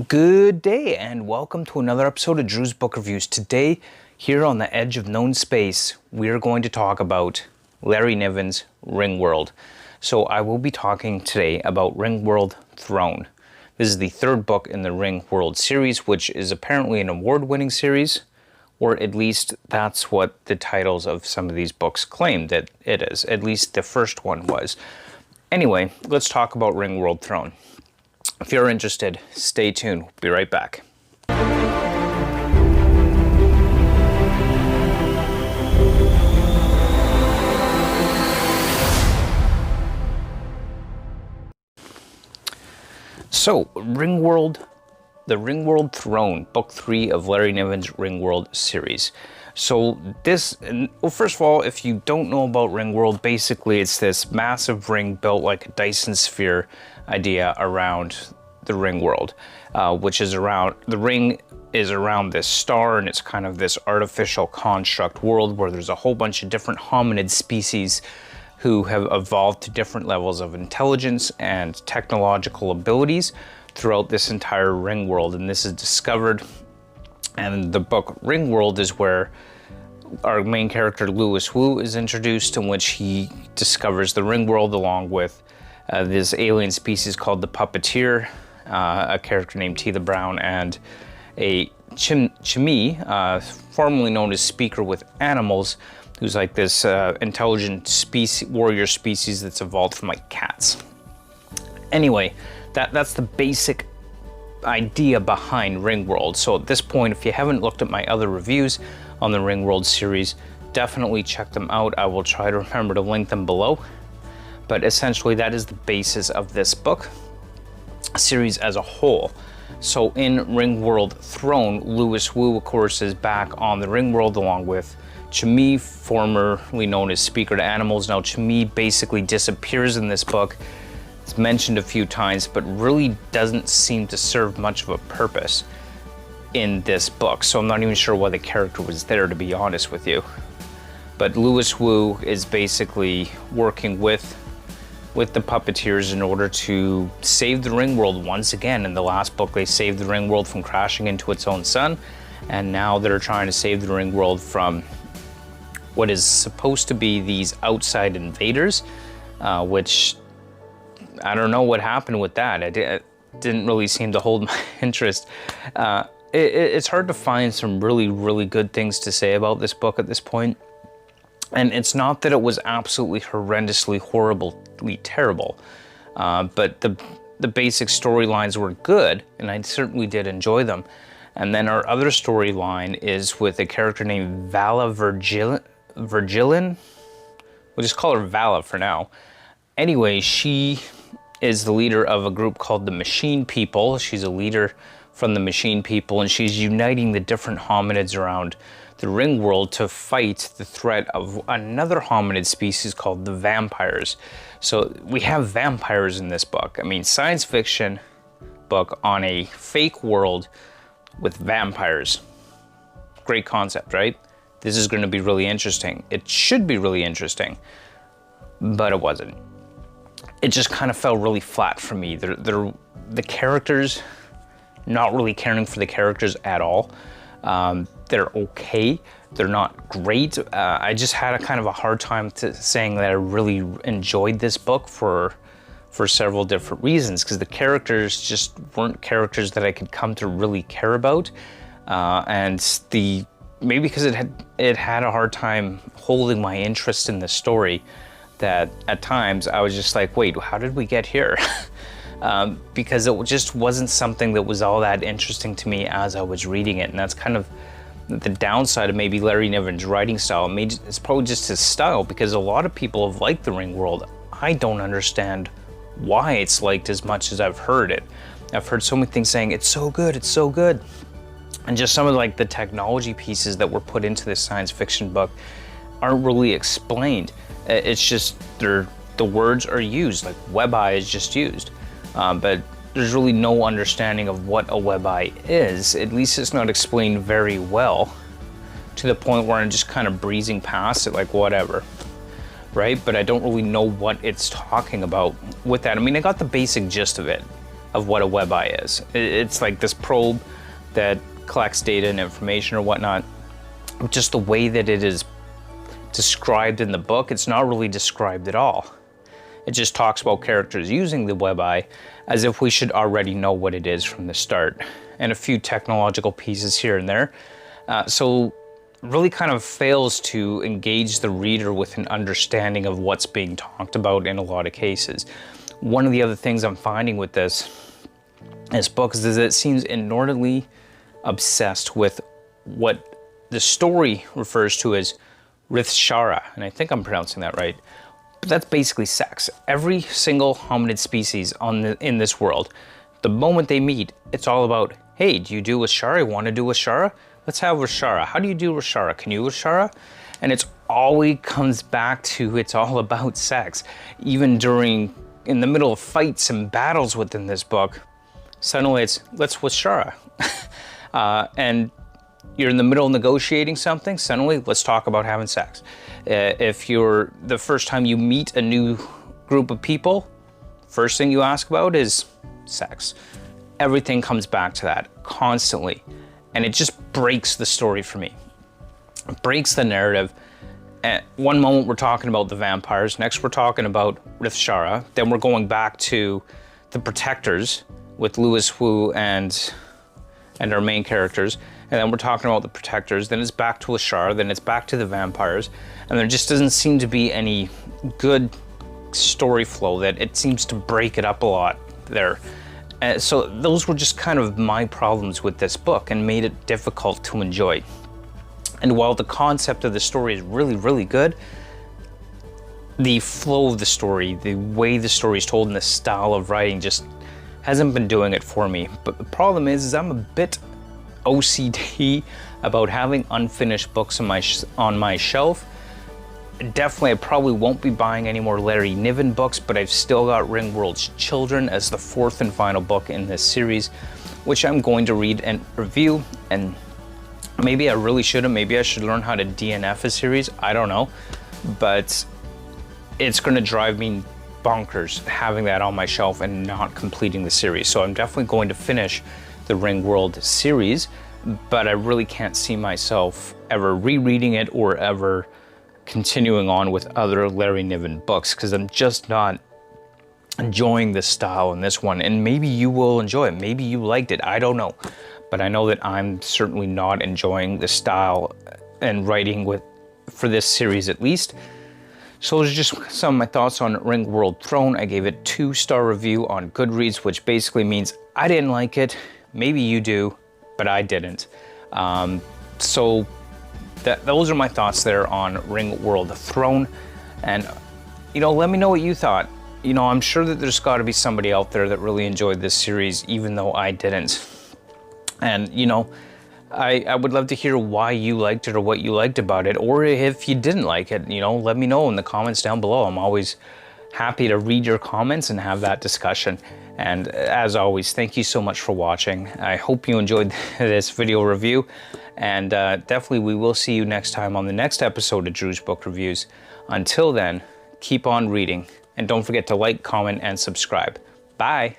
Good day and welcome to another episode of Drew's Book Reviews. Today, here on the edge of known space, we are going to talk about Larry Niven's Ringworld. So I will be talking today about Ringworld Throne. This is the third book in the Ringworld series, which is apparently an award-winning series, or at least that's what the titles of some of these books claim that it is. At least the first one was. Anyway, let's talk about Ringworld Throne. If you're interested, stay tuned. We'll be right back. So, Ringworld, the Ringworld Throne, Book 3 of Larry Niven's Ringworld series. So this, well, first of all, if you don't know about Ringworld, basically it's this massive ring built like a Dyson sphere idea around the Ringworld, which is around, the ring is around this star, and it's kind of this artificial construct world where there's a whole bunch of different hominid species who have evolved to different levels of intelligence and technological abilities throughout this entire Ringworld. And this is discovered, and the book Ringworld is where our main character Louis Wu is introduced, in which he discovers the Ringworld along with this alien species called the Puppeteer, a character named Tila Brown, and a Chimie, formerly known as Speaker with Animals, who's like this intelligent warrior species that's evolved from like cats. Anyway, that's the basic idea behind Ringworld. So at this point, if you haven't looked at my other reviews on the Ringworld series, definitely check them out. I will try to remember to link them below. But essentially that is the basis of this book series as a whole. So in Ringworld Throne, Louis Wu, of course, is back on the Ringworld along with Chimie, formerly known as Speaker to Animals. Now Chimie basically disappears in this book. It's mentioned a few times, but really doesn't seem to serve much of a purpose in this book. So I'm not even sure why the character was there, to be honest with you. But Louis Wu is basically working with the Puppeteers in order to save the Ringworld once again. In the last book, they saved the Ringworld from crashing into its own sun, and now they're trying to save the Ringworld from what is supposed to be these outside invaders, which I don't know what happened with that. It didn't really seem to hold my interest. It's hard to find some really good things to say about this book at this point. And it's not that it was absolutely horrendously, horribly terrible, but the basic storylines were good, and I certainly did enjoy them. And then our other storyline is with a character named Vala Virgilin. We'll just call her Vala for now. Anyway, she is the leader of a group called the Machine People. She's a leader from the Machine People, and she's uniting the different hominids around the Ringworld to fight the threat of another hominid species called the vampires. So we have vampires in this book. I mean, science fiction book on a fake world with vampires. Great concept, right? This is going to be really interesting. It should be really interesting, but it wasn't. It just kind of fell really flat for me. The characters, not really caring for the characters at all. They're okay, they're not great. I just had a kind of a hard time saying that I really enjoyed this book for several different reasons, because the characters just weren't characters that I could come to really care about, and maybe because it had a hard time holding my interest in the story, that at times I was just like, wait, how did we get here? Because it just wasn't something that was all that interesting to me as I was reading it. And that's kind of the downside of maybe Larry Niven's writing style. It's probably just his style, because a lot of people have liked the Ringworld. I don't understand why it's liked as much as I've heard it. I've heard so many things saying, it's so good, it's so good. And just some of like the technology pieces that were put into this science fiction book aren't really explained. It's just, the words are used, like web-eye is just used. But there's really no understanding of what a web-eye is. At least it's not explained very well, to the point where I'm just kind of breezing past it like whatever, right? But I don't really know what it's talking about with that. I mean, I got the basic gist of it. of what a WebEye is. It's like this probe that collects data and information or whatnot. Just the way that it is described in the book, it's not really described at all. It just talks about characters using the WebEye as if we should already know what it is from the start, and a few technological pieces here and there. So really kind of fails to engage the reader with an understanding of what's being talked about in a lot of cases. One of the other things I'm finding with this book is that it seems inordinately obsessed with what the story refers to as Rithshara, and I think I'm pronouncing that right. But that's basically sex. Every single hominid species in this world, the moment they meet, it's all about, hey, do you do Rithshara? Want to do Rithshara? Let's have Rithshara. How do you do Rithshara? Can you Rithshara? And it's always comes back to, it's all about sex. Even in the middle of fights and battles within this book, suddenly it's, let's Rithshara. And you're in the middle of negotiating something, suddenly let's talk about having sex. If you're the first time you meet a new group of people, first thing you ask about is sex. Everything comes back to that constantly. And it just breaks the story for me. It breaks the narrative. At one moment we're talking about the vampires, next we're talking about Rithshara, then we're going back to the Protectors with Louis Wu and our main characters, and then we're talking about the Protectors, then it's back to Rithshara, then it's back to the vampires, and there just doesn't seem to be any good story flow. That it seems to break it up a lot there. So those were just kind of my problems with this book and made it difficult to enjoy. And while the concept of the story is really, really good, the flow of the story, the way the story is told and the style of writing just hasn't been doing it for me. But the problem is I'm a bit OCD about having unfinished books on my shelf. Definitely, I probably won't be buying any more Larry Niven books, but I've still got Ringworld's Children as the fourth and final book in this series, which I'm going to read and review. And maybe I really shouldn't. Maybe I should learn how to DNF a series. I don't know. But it's going to drive me bonkers having that on my shelf and not completing the series. So I'm definitely going to finish the Ringworld series, but I really can't see myself ever rereading it or ever continuing on with other Larry Niven books, because I'm just not enjoying the style in this one. And maybe you will enjoy it. Maybe you liked it. I don't know. But I know that I'm certainly not enjoying the style and writing for this series at least. So those are just some of my thoughts on Ringworld Throne. I gave it 2-star review on Goodreads, which basically means I didn't like it. Maybe you do, but I didn't. So those are my thoughts there on Ringworld Throne. And, let me know what you thought. I'm sure that there's got to be somebody out there that really enjoyed this series, even though I didn't. And, I would love to hear why you liked it or what you liked about it, or if you didn't like it, let me know in the comments down below. I'm always happy to read your comments and have that discussion. And as always, thank you so much for watching. I hope you enjoyed this video review, and definitely we will see you next time on the next episode of Drew's Book Reviews. Until then, keep on reading, and don't forget to like, comment, and subscribe. Bye.